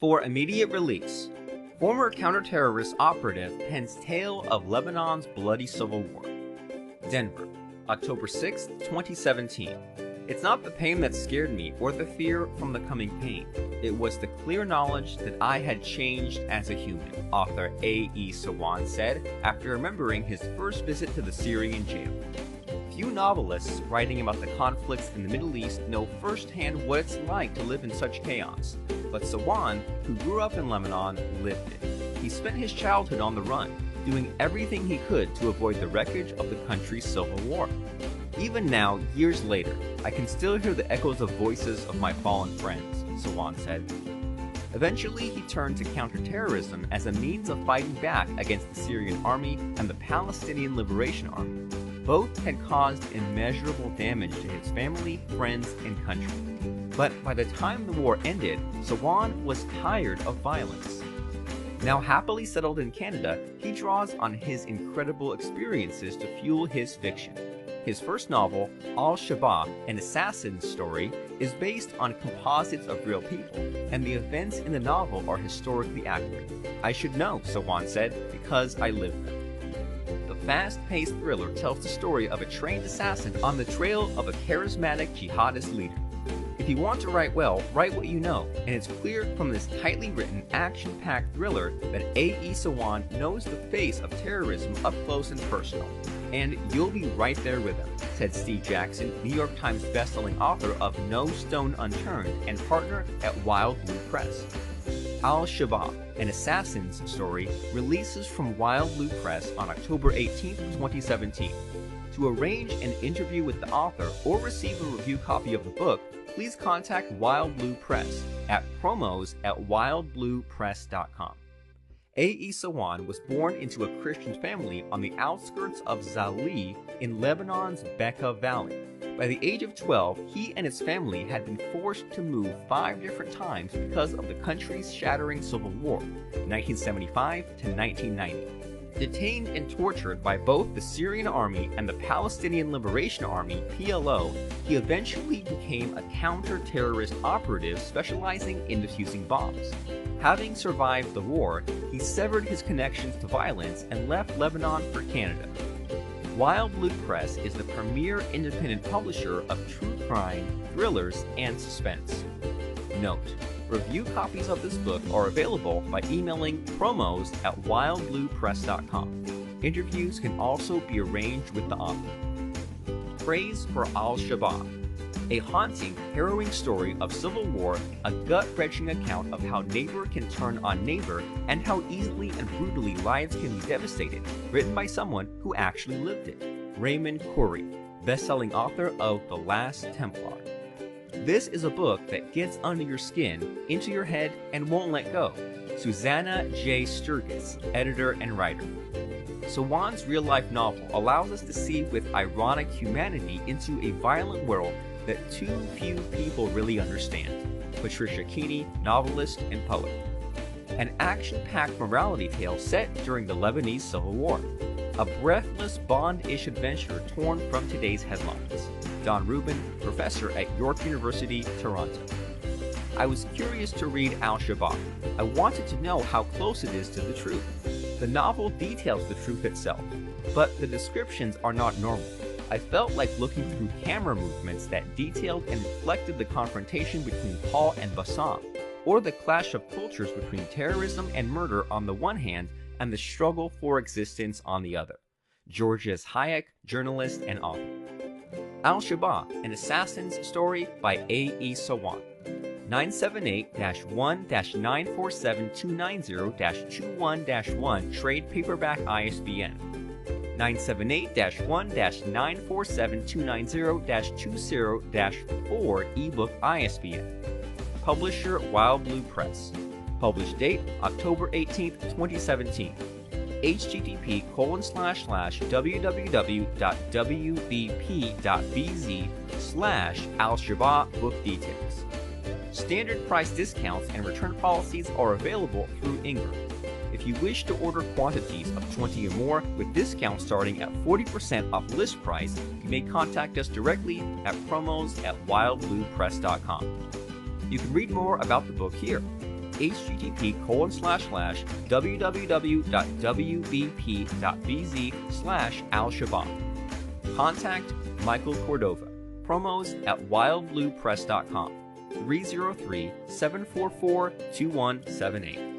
For immediate release, former counterterrorist operative pens tale of Lebanon's bloody civil war. Denver, October 6, 2017. It's not the pain that scared me or the fear from the coming pain. It was the clear knowledge that I had changed as a human, author A.E. Sawan said after remembering his first visit to the Syrian jail. Few novelists writing about the conflicts in the Middle East know firsthand what it's like to live in such chaos. But Sawan, who grew up in Lebanon, lived it. He spent his childhood on the run, doing everything he could to avoid the wreckage of the country's civil war. Even now, years later, I can still hear the echoes of voices of my fallen friends, Sawan said. Eventually, he turned to counterterrorism as a means of fighting back against the Syrian army and the Palestinian Liberation Army. Both had caused immeasurable damage to his family, friends, and country. But by the time the war ended, Sawan was tired of violence. Now happily settled in Canada, he draws on his incredible experiences to fuel his fiction. His first novel, Al-Shabaab, an assassin's story, is based on composites of real people, and the events in the novel are historically accurate. I should know, Sawan said, because I lived them. The fast-paced thriller tells the story of a trained assassin on the trail of a charismatic jihadist leader. If you want to write well, write what you know, and it's clear from this tightly written, action-packed thriller that A.E. Sawan knows the face of terrorism up close and personal. And you'll be right there with him, said Steve Jackson, New York Times bestselling author of No Stone Unturned and partner at Wild Blue Press. Al-Shabaab, an assassin's story, releases from Wild Blue Press on October 18, 2017. To arrange an interview with the author or receive a review copy of the book, please contact Wild Blue Press at promos@wildbluepress.com. A.E. Sawan was born into a Christian family on the outskirts of Zali in Lebanon's Bekaa Valley. By the age of 12, he and his family had been forced to move 5 different times because of the country's shattering civil war, 1975 to 1990. Detained and tortured by both the Syrian army and the Palestinian Liberation Army, PLO, he eventually became a counter-terrorist operative specializing in defusing bombs. Having survived the war, he severed his connections to violence and left Lebanon for Canada. Wild Blue Press is the premier independent publisher of true crime, thrillers, and suspense. Note: review copies of this book are available by emailing promos@wildbluepress.com. Interviews can also be arranged with the author. Praise for Al-Shabaab. A haunting, harrowing story of civil war, a gut-wrenching account of how neighbor can turn on neighbor and how easily and brutally lives can be devastated, written by someone who actually lived it. Raymond Khoury, best-selling author of The Last Templar. This is a book that gets under your skin, into your head, and won't let go. Susanna J. Sturgis, editor and writer. Sawan's real-life novel allows us to see with ironic humanity into a violent world that too few people really understand. Patricia Keeney, novelist and poet. An action-packed morality tale set during the Lebanese Civil War. A breathless Bond-ish adventure torn from today's headlines. Don Rubin, professor at York University, Toronto. I was curious to read Al-Shabaab. I wanted to know how close it is to the truth. The novel details the truth itself, but the descriptions are not normal. I felt like looking through camera movements that detailed and reflected the confrontation between Paul and Bassam, or the clash of cultures between terrorism and murder on the one hand and the struggle for existence on the other. Georges Hayek, journalist and author. Al-Shabaab, an assassin's story by A.E. Sawan. 978-1-947-290-21-1 trade paperback ISBN. 978-1-947-290-20-4 ebook ISBN. Publisher Wild Blue Press. Published date October 18, 2017. http://www.wbp.bz/Al-Shabaab book details. Standard price discounts and return policies are available through Ingram. If you wish to order quantities of 20 or more with discounts starting at 40% off list price, you may contact us directly at promos@wildbluepress.com. You can read more about the book here. http://www.wbp.bz/Al Contact Michael Cordova. Promos at wildbluepress.com 303-744-2178.